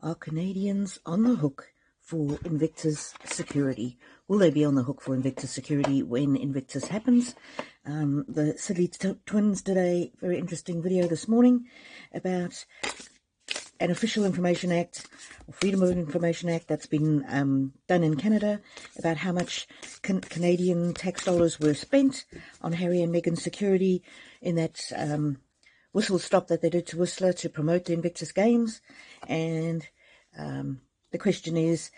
Are Canadians on the hook for Invictus security? Will they be on the hook for Invictus security when Invictus happens? The Silly Twins did a very interesting video this morning about an Official Information Act, or Freedom of Information Act, that's been done in Canada, about how much Canadian tax dollars were spent on Harry and Meghan's security in that whistle stop that they did to Whistler to promote the Invictus Games. And the question is,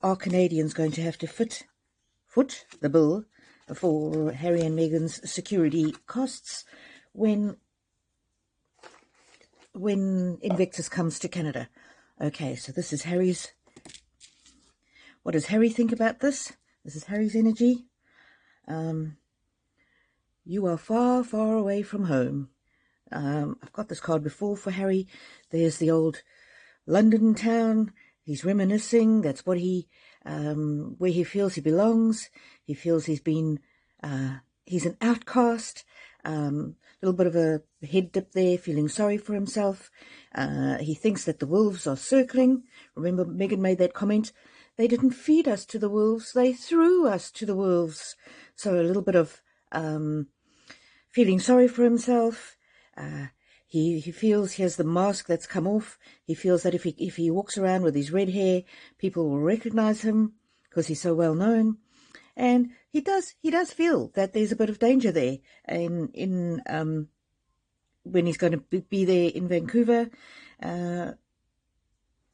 are Canadians going to have to foot the bill for Harry and Meghan's security costs when Invictus comes to Canada? Okay, so this is Harry's. What does Harry think about this? This is Harry's energy. You are far, far away from home. I've got this card before for Harry. There's the old London town. He's reminiscing. That's what where he feels he belongs. He feels he's an outcast. Little bit of a head dip there, feeling sorry for himself. He thinks that the wolves are circling. Remember, Meghan made that comment. They didn't feed us to the wolves. They threw us to the wolves. So a little bit of feeling sorry for himself. He feels he has the mask that's come off. He feels that if he walks around with his red hair, people will recognize him because he's so well known. And he does feel that there's a bit of danger there in when he's going to be there in Vancouver. And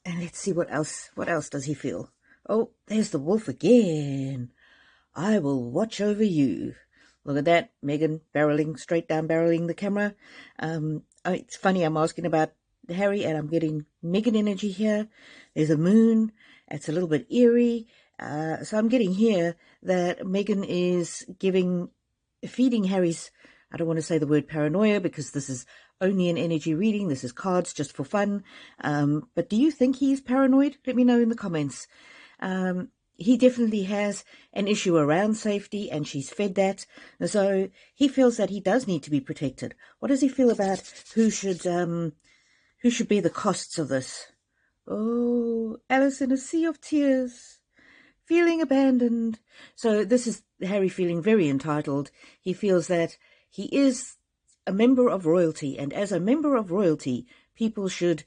let's see what else does he feel. Oh, there's the wolf again. I will watch over you. Look at that, Meghan straight down barreling the camera. It's funny, I'm asking about Harry and I'm getting Meghan energy here. There's a moon. It's a little bit eerie. So I'm getting here that Meghan is feeding Harry's, I don't want to say the word paranoia because this is only an energy reading. This is cards just for fun. But do you think he's paranoid? Let me know in the comments. He definitely has an issue around safety and she's fed that. So he feels that he does need to be protected. What does he feel about who should be the costs of this? Oh, Alice in a sea of tears, feeling abandoned. So this is Harry feeling very entitled. He feels that he is a member of royalty, and as a member of royalty, people should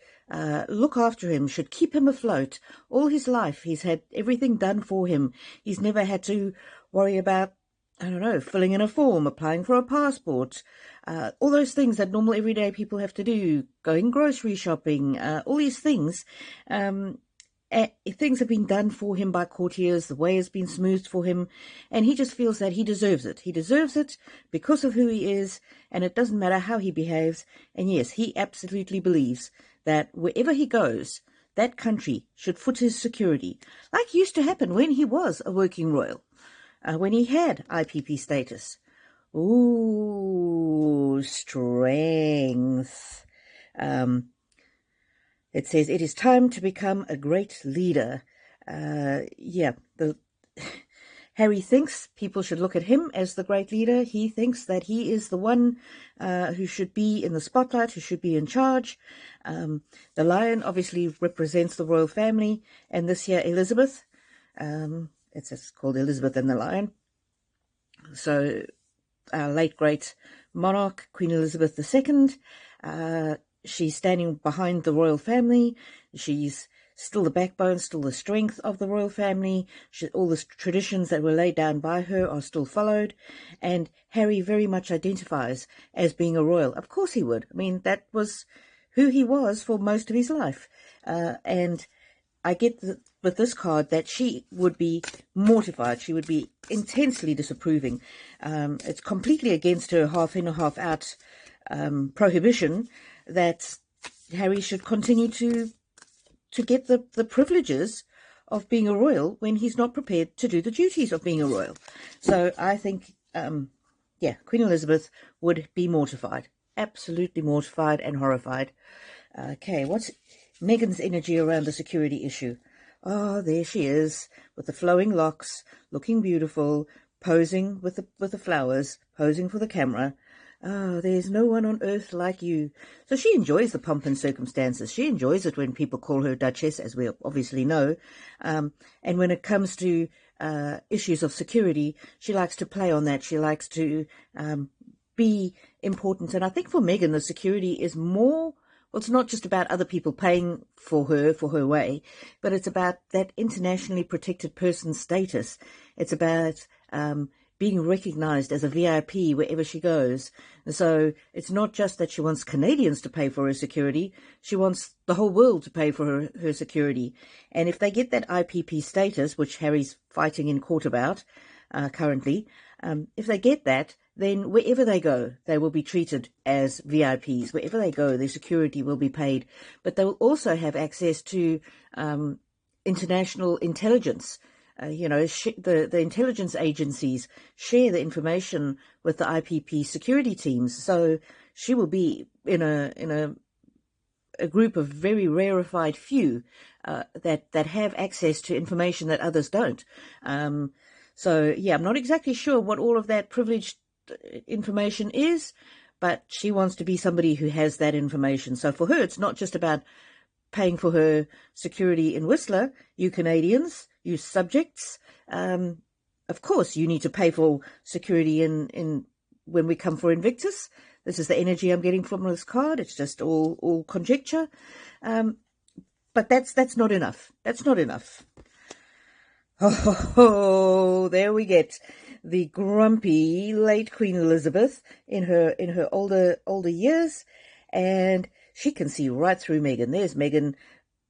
look after him, should keep him afloat. All his life, he's had everything done for him. He's never had to worry about, I don't know, filling in a form, applying for a passport, all those things that normal everyday people have to do, going grocery shopping, all these things. Things have been done for him by courtiers. The way has been smoothed for him. And he just feels that he deserves it. He deserves it because of who he is. And it doesn't matter how he behaves. And yes, he absolutely believes that wherever he goes, that country should foot his security. Like used to happen when he was a working royal. When he had IPP status. Ooh, strength. It says, it is time to become a great leader. Harry thinks people should look at him as the great leader. He thinks that he is the one who should be in the spotlight, who should be in charge. The lion obviously represents the royal family. And this here, Elizabeth, it's called Elizabeth and the Lion. So our late great monarch, Queen Elizabeth II, she's standing behind the royal family. She's still the backbone, still the strength of the royal family. All the traditions that were laid down by her are still followed. And Harry very much identifies as being a royal. Of course he would. I mean, that was who he was for most of his life. And I get with this card that she would be mortified. She would be intensely disapproving. It's completely against her half in, half out prohibition that Harry should continue to get the privileges of being a royal when he's not prepared to do the duties of being a royal. So I think, Queen Elizabeth would be mortified, absolutely mortified and horrified. Okay, what's Meghan's energy around the security issue? Oh, there she is with the flowing locks, looking beautiful, posing with the flowers, posing for the camera. Oh, there's no one on earth like you. So she enjoys the pomp and circumstances. She enjoys it when people call her Duchess, as we obviously know. And when it comes to issues of security, she likes to play on that. She likes to be important. And I think for Meghan, the security is more, well, it's not just about other people paying for her way, but it's about that internationally protected person status. It's about being recognized as a VIP wherever she goes. And so it's not just that she wants Canadians to pay for her security, she wants the whole world to pay for her security. And if they get that IPP status, which Harry's fighting in court about currently, if they get that, then wherever they go, they will be treated as VIPs. Wherever they go, their security will be paid. But they will also have access to international intelligence. The intelligence agencies share the information with the IPP security teams. So she will be in a group of very rarefied few that have access to information that others don't. So yeah, I'm not exactly sure what all of that privileged information is, but she wants to be somebody who has that information. So for her, it's not just about paying for her security in Whistler. You Canadians, you subjects, of course you need to pay for security in when we come for Invictus. This is the energy I'm getting from this card. It's just all conjecture, but that's not enough. That's not enough. Oh, there we get the grumpy late Queen Elizabeth in her older years, and she can see right through Meghan. There's Meghan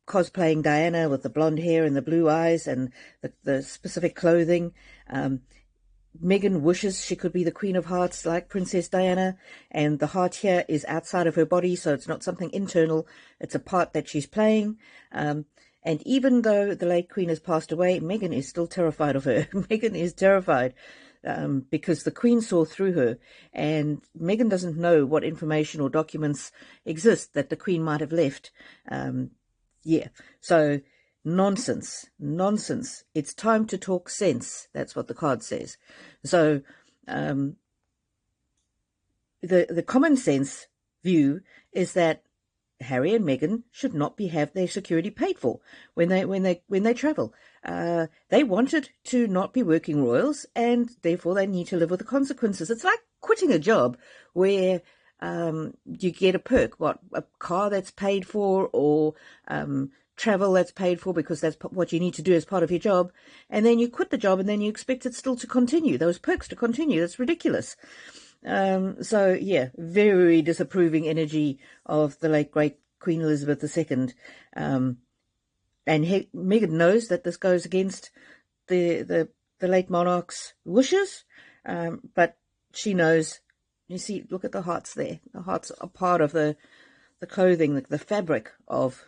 cosplaying Diana with the blonde hair and the blue eyes and the specific clothing. Meghan wishes she could be the Queen of Hearts like Princess Diana, and the heart here is outside of her body, so it's not something internal. It's a part that she's playing. And even though the late Queen has passed away, Meghan is still terrified of her. Meghan is terrified because the Queen saw through her, and Meghan doesn't know what information or documents exist that the Queen might have left. Yeah, so nonsense. It's time to talk sense. That's what the card says. So the common sense view is that Harry and Meghan should not have their security paid for when they travel. They wanted to not be working royals, and therefore they need to live with the consequences. It's like quitting a job where you get a perk, a car that's paid for, or travel that's paid for, because that's what you need to do as part of your job, and then you quit the job and then you expect it still to continue, those perks to continue. That's ridiculous. So yeah, very disapproving energy of the late great Queen Elizabeth II. And Meghan knows that this goes against the late monarch's wishes, but she knows. You see, look at the hearts there. The hearts are part of the clothing, the fabric of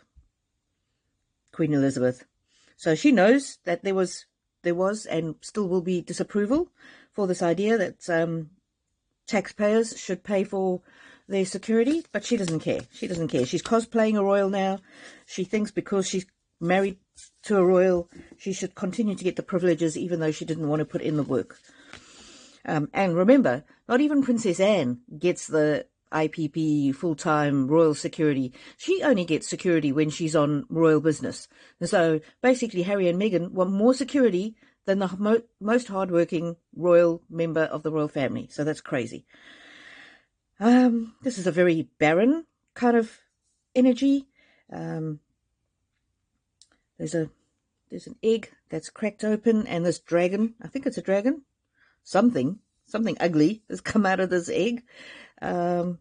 Queen Elizabeth. So she knows that there was and still will be disapproval for this idea that taxpayers should pay for their security, but she doesn't care. She doesn't care. She's cosplaying a royal now. She thinks because she's married to a royal, she should continue to get the privileges, even though she didn't want to put in the work. And remember, not even Princess Anne gets the IPP full-time royal security. She only gets security when she's on royal business. And so basically Harry and Meghan want more security than the most hardworking royal member of the royal family. So that's crazy. This is a very barren kind of energy. There's an egg that's cracked open, and this dragon, I think it's a dragon, something ugly has come out of this egg. There's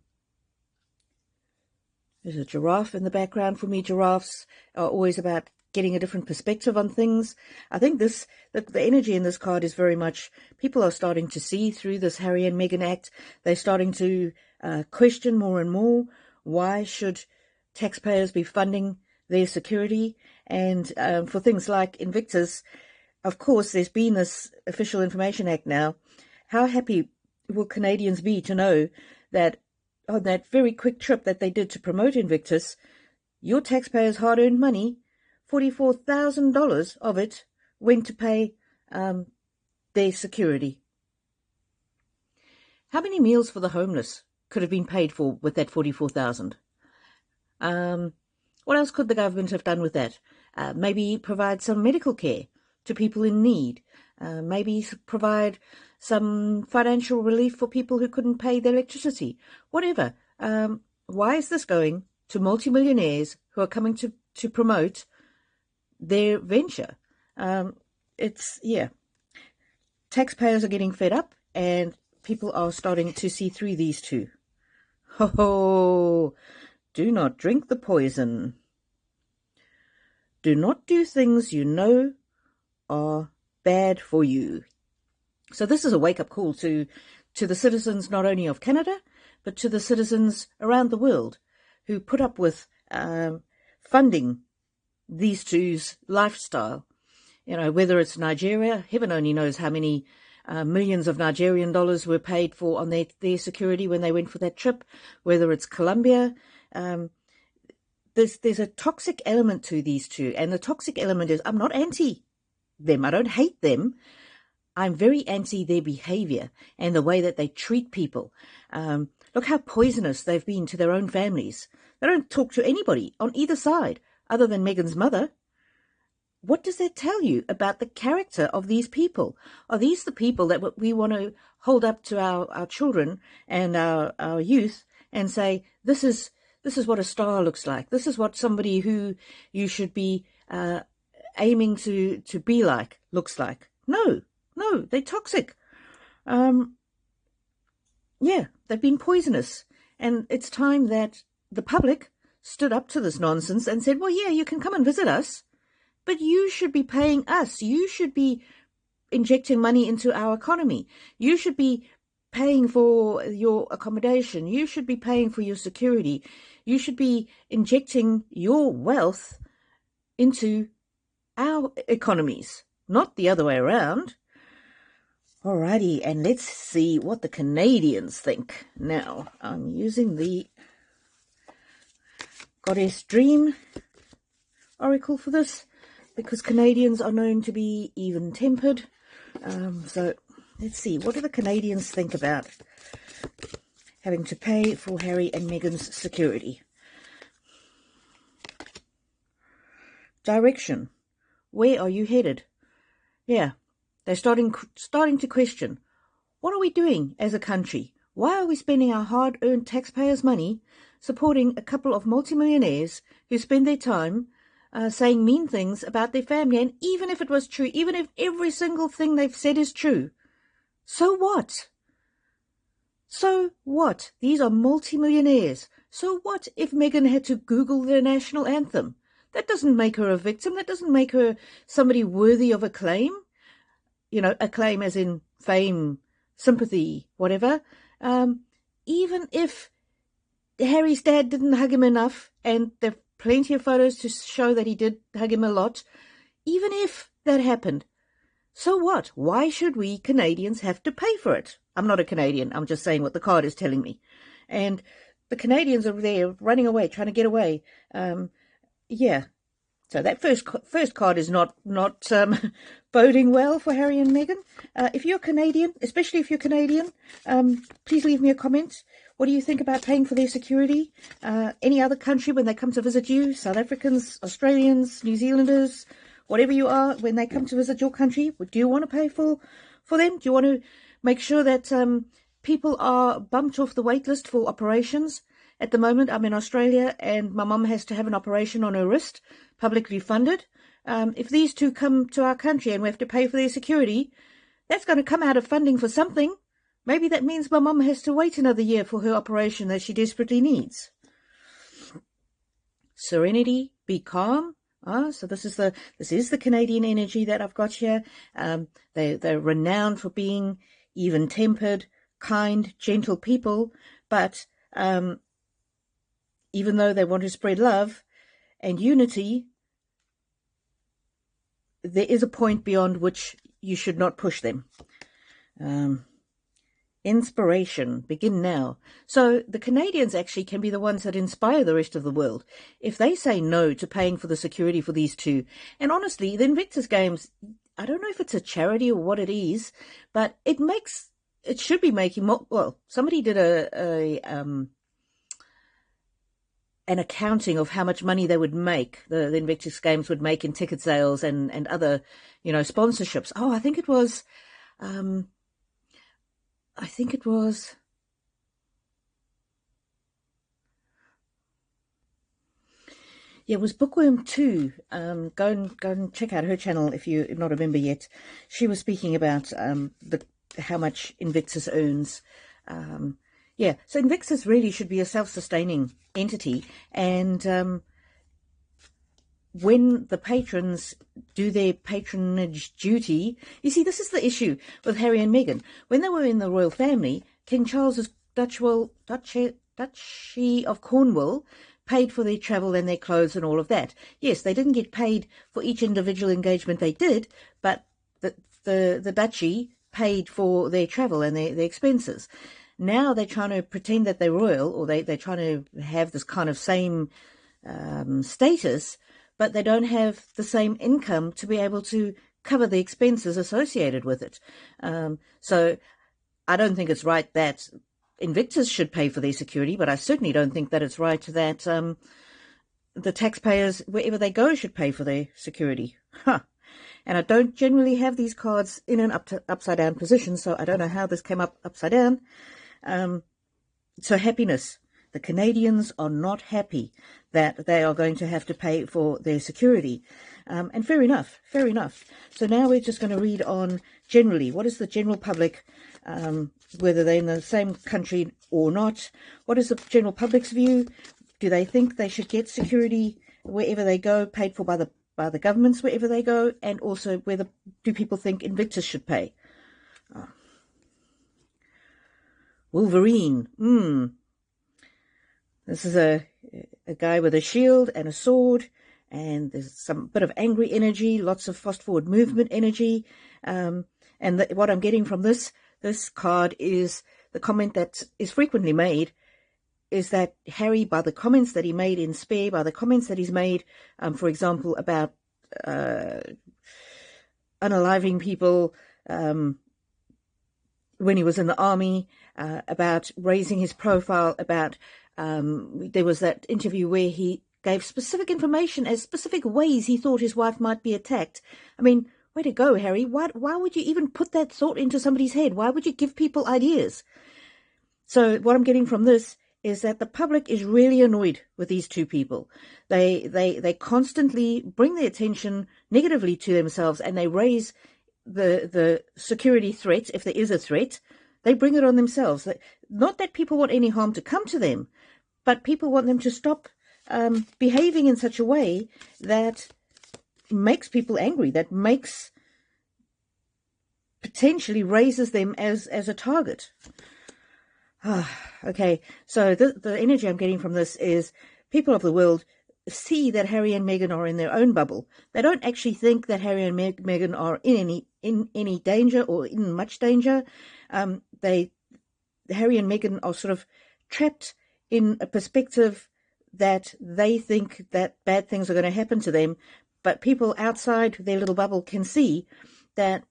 a giraffe in the background. For me, giraffes are always about getting a different perspective on things. I think the energy in this card is very much, people are starting to see through this Harry and Meghan act. They're starting to question more and more, why should taxpayers be funding their security? And for things like Invictus, of course, there's been this Official Information Act now. How happy will Canadians be to know that on that very quick trip that they did to promote Invictus, your taxpayers' hard-earned money, $44,000 of it went to pay their security. How many meals for the homeless could have been paid for with that 44,000. What else could the government have done with that? Maybe provide some medical care to people in need. Maybe provide some financial relief for people who couldn't pay their electricity. Whatever. Why is this going to multimillionaires who are coming to promote their venture? Yeah. Taxpayers are getting fed up, and people are starting to see through these two. Ho, do not drink the poison. Do not do things you know are bad for you. So this is a wake-up call to the citizens not only of Canada, but to the citizens around the world who put up with funding these two's lifestyle. You know, whether it's Nigeria, heaven only knows how many millions of Nigerian dollars were paid for on their security when they went for that trip, whether it's Colombia. There's a toxic element to these two, and the toxic element is I'm not anti them. I don't hate them. I'm very anti their behavior and the way that they treat people. Look how poisonous they've been to their own families. They don't talk to anybody on either side other than Meghan's mother. What does that tell you about the character of these people? Are these the people that we want to hold up to our children and our youth and say, this is what a star looks like. This is what somebody who you should be aiming to be like looks like. No, they're toxic. Yeah, they've been poisonous. And it's time that the public stood up to this nonsense and said, well, yeah, you can come and visit us, but you should be paying us. You should be injecting money into our economy. You should be paying for your accommodation. You should be paying for your security. You should be injecting your wealth into our economies, not the other way around. Alrighty, and let's see what the Canadians think. Now, I'm using the Goddess Dream Oracle for this, because Canadians are known to be even-tempered. So let's see, what do the Canadians think about having to pay for Harry and Meghan's security? Direction. Where are you headed? Yeah, they're starting to question, what are we doing as a country? Why are we spending our hard-earned taxpayers' money supporting a couple of multimillionaires who spend their time saying mean things about their family? And even if it was true, even if every single thing they've said is true, so what? So what? These are multimillionaires. So what if Meghan had to Google their national anthem? That doesn't make her a victim. That doesn't make her somebody worthy of acclaim. You know, acclaim as in fame, sympathy, whatever. Even if Harry's dad didn't hug him enough, and there are plenty of photos to show that he did hug him a lot, even if that happened, so what? Why should we Canadians have to pay for it? I'm not a Canadian. I'm just saying what the card is telling me. And the Canadians are there running away, trying to get away. Yeah. So that first card is not boding well for Harry and Meghan. If you're Canadian, especially if you're Canadian, please leave me a comment. What do you think about paying for their security? Any other country when they come to visit you, South Africans, Australians, New Zealanders, whatever you are, when they come to visit your country, do you want to pay for them? Do you want to make sure that people are bumped off the wait list for operations? At the moment, I'm in Australia and my mum has to have an operation on her wrist, publicly funded. If these two come to our country and we have to pay for their security, that's going to come out of funding for something. Maybe that means my mum has to wait another year for her operation that she desperately needs. Serenity, be calm. So this is the Canadian energy that I've got here. They're renowned for being even-tempered, kind, gentle people, but even though they want to spread love and unity, there is a point beyond which you should not push them. Inspiration, begin now. So the Canadians actually can be the ones that inspire the rest of the world. If they say no to paying for the security for these two, and honestly, the Invictus Games, I don't know if it's a charity or what it is, but it makes it should be making more. Well, somebody did an accounting of how much money they would make, the Invictus Games would make in ticket sales and other, sponsorships. Oh, I think it was, yeah, it was Bookworm 2. Go and check out her channel if you're not a member yet. She was speaking about how much Invictus earns. Yeah, so Invictus really should be a self-sustaining entity, and when the patrons do their patronage duty, you see, this is the issue with Harry and Meghan. When they were in the royal family, King Charles's Duchy of Cornwall paid for their travel and their clothes and all of that. Yes, they didn't get paid for each individual engagement they did, but the duchy paid for their travel and their expenses. Now they're trying to pretend that they're royal, or they're trying to have this kind of same status, but they don't have the same income to be able to cover the expenses associated with it. So I don't think it's right that Invictus should pay for their security, but I certainly don't think that it's right that the taxpayers, wherever they go, should pay for their security. Huh. And I don't generally have these cards in an upside down position, so I don't know how this came up upside down. So happiness. The Canadians are not happy that they are going to have to pay for their security. And fair enough, fair enough. So now we're just going to read on generally. What is the general public, whether they're in the same country or not? What is the general public's view? Do they think they should get security wherever they go, paid for by the governments wherever they go? And also, whether do people think Invictus should pay? Oh. Wolverine. This is a guy with a shield and a sword, and there's some bit of angry energy, lots of fast-forward movement energy. And what I'm getting from this card is the comment that is frequently made, is that Harry, by the comments that he made in Spare, by the comments that he's made, for example, about unaliving people when he was in the army, about raising his profile, about there was that interview where he gave specific information as specific ways he thought his wife might be attacked. I mean, way to go, Harry. Why would you even put that thought into somebody's head? Why would you give people ideas? So what I'm getting from this is that the public is really annoyed with these two people. They constantly bring their attention negatively to themselves, and they raise the security threat, if there is a threat. They bring it on themselves. Not that people want any harm to come to them, but people want them to stop behaving in such a way that makes people angry, that potentially raises them as a target. Okay, so the energy I'm getting from this is people of the world see that Harry and Meghan are in their own bubble. They don't actually think that Harry and Meghan are in any danger or in much danger. Harry and Meghan are sort of trapped in a perspective that they think that bad things are going to happen to them, but people outside their little bubble can see that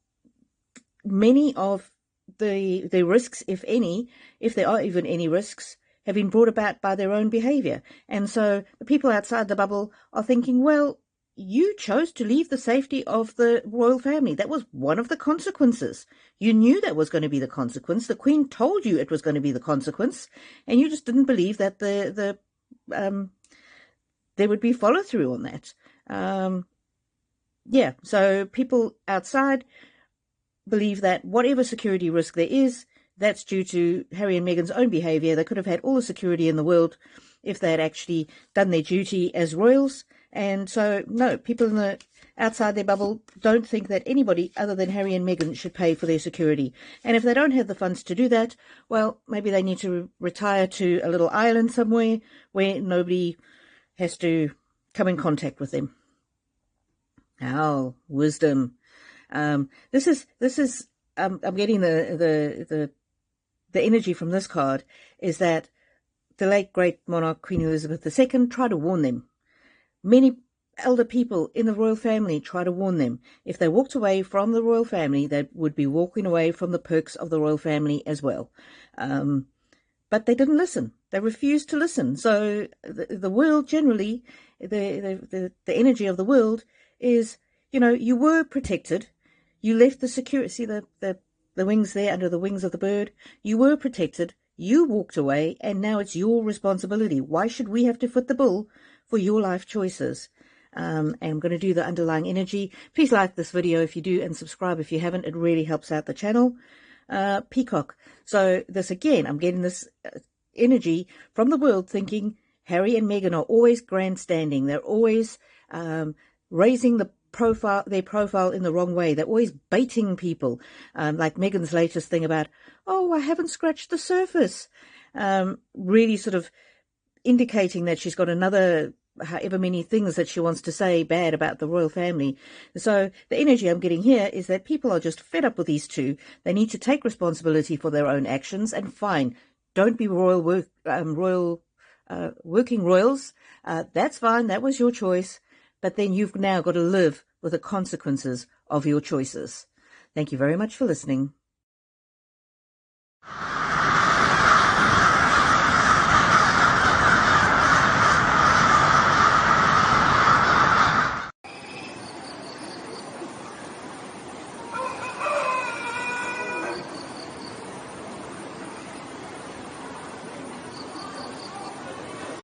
many of the risks, if any, if there are even any risks, have been brought about by their own behavior. And so the people outside the bubble are thinking, well, you chose to leave the safety of the royal family. That was one of the consequences. You knew that was going to be the consequence. The Queen told you it was going to be the consequence, and you just didn't believe that there would be follow through on that. Yeah, so people outside believe that whatever security risk there is, that's due to Harry and Meghan's own behavior. They could have had all the security in the world if they had actually done their duty as royals. And so, no, people in the outside their bubble don't think that anybody other than Harry and Meghan should pay for their security. And if they don't have the funds to do that, well, maybe they need to retire to a little island somewhere where nobody has to come in contact with them. Oh, wisdom. This is I'm getting the energy from this card is that the late great monarch Queen Elizabeth II tried to warn them. Many elder people in the royal family try to warn them. If they walked away from the royal family, they would be walking away from the perks of the royal family as well. But they didn't listen. They refused to listen. So the world generally, the energy of the world is, you were protected. You left the security, see the wings there under the wings of the bird. You were protected. You walked away, and now it's your responsibility. Why should we have to foot the bill for your life choices? And I'm going to do the underlying energy. Please like this video if you do, and subscribe if you haven't. It really helps out the channel. Peacock. So this again, I'm getting this energy from the world thinking Harry and Meghan are always grandstanding. They're always raising their profile in the wrong way. They're always baiting people, like Meghan's latest thing about, oh, I haven't scratched the surface, really sort of indicating that she's got another however many things that she wants to say bad about the royal family. So the energy I'm getting here is that people are just fed up with these two. They need to take responsibility for their own actions, and fine, don't be working royals. That's fine. That was your choice. But then you've now got to live with the consequences of your choices. Thank you very much for listening.